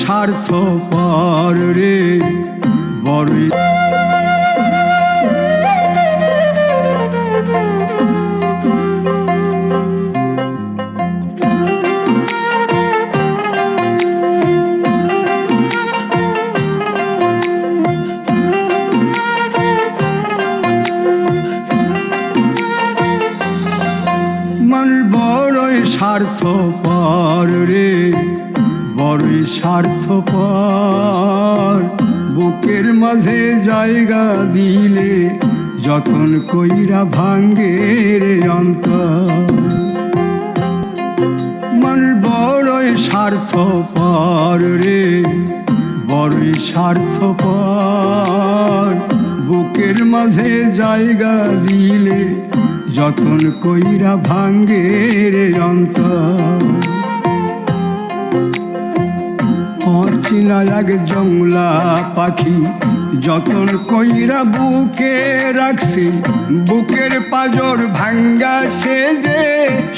স্বার্থপর রে, বড়ই বড়ই স্বার্থপর রে, বড়ই স্বার্থপর। বুকের মাঝে জায়গা দিলে যতন কইরা ভাঙ্গে রে অন্তর। বড়ই স্বার্থপর রে, বড়ই স্বার্থপর। বুকের মাঝে জায়গা দিলে যতন কইরা ভাঙ্গে রে অন্তর। অচিনা এক জংলা পাখি যতন কইরা বুকে রাখছি, বুকের পাজর ভাঙ্গা সে যে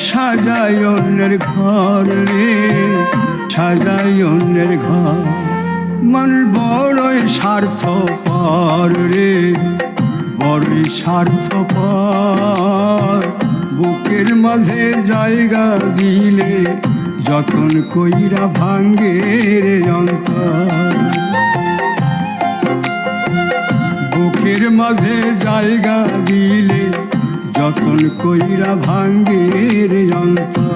সাজায় অন্যের ঘর রে, সাজায় অন্যের ঘর। বড়ই স্বার্থপর রে, বড়ই স্বার্থপর। বুকের মাঝে জায়গা দিলে যতন কইরা ভাঙ্গে রে অন্তর। বুকের মাঝে জায়গা দিলে যতন কইরা ভাঙ্গে রে অন্তর।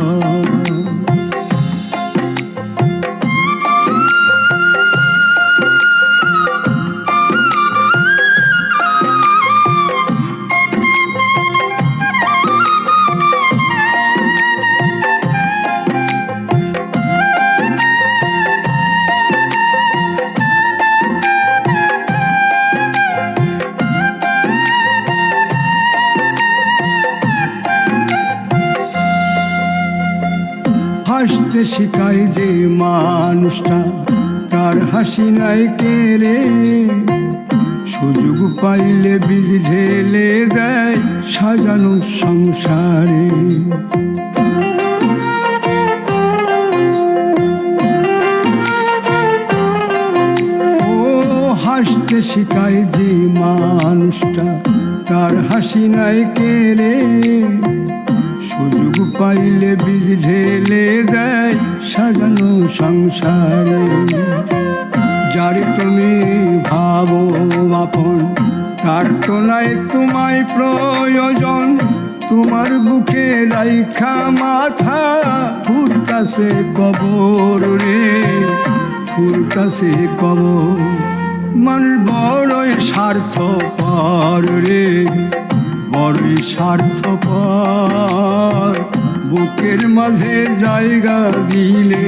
হাসতে শিখায় যে মানুষটা, তার হাসি নাই কেড়ে। সুযোগ পাইলে বীজ ঢেলে দেয় সাজানো সংসারে। ও হাসতে শিখায় যে মানুষটা, তার হাসি নাই কেড়ে। সুযোগ পাইলে বীজ ঢেলে দেয় সাজানো সংসারে। যারে তুমি ভাবো আপন, তার তো নাই তোমায় প্রয়োজন। তোমার বুকে রাইখা মাথা ফুরতাছে কবর রে, ফুরতাছে কবর। বড়ই স্বার্থপর রে, বড়ই স্বার্থপর। বুকের মাঝে জায়গা দিলে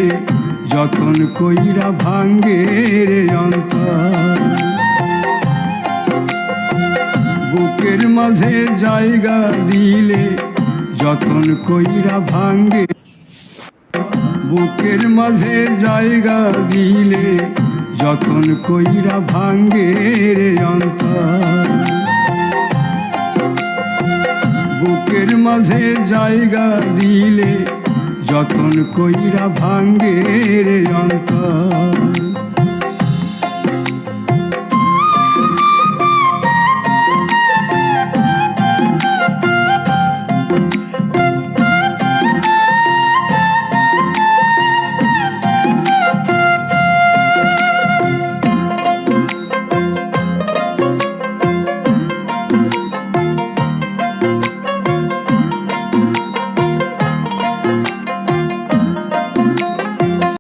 যতন কইরা ভাঙ্গে রে অন্তর। বুকের মাঝে জায়গা দিলে যতন কইরা ভাঙ্গে। বুকের মাঝে জায়গা দিলে যতন কইরা ভাঙ্গে রে অন্তর। বুকের মাঝে জায়গা দিলে যতন কইরা ভাঙ্গে রে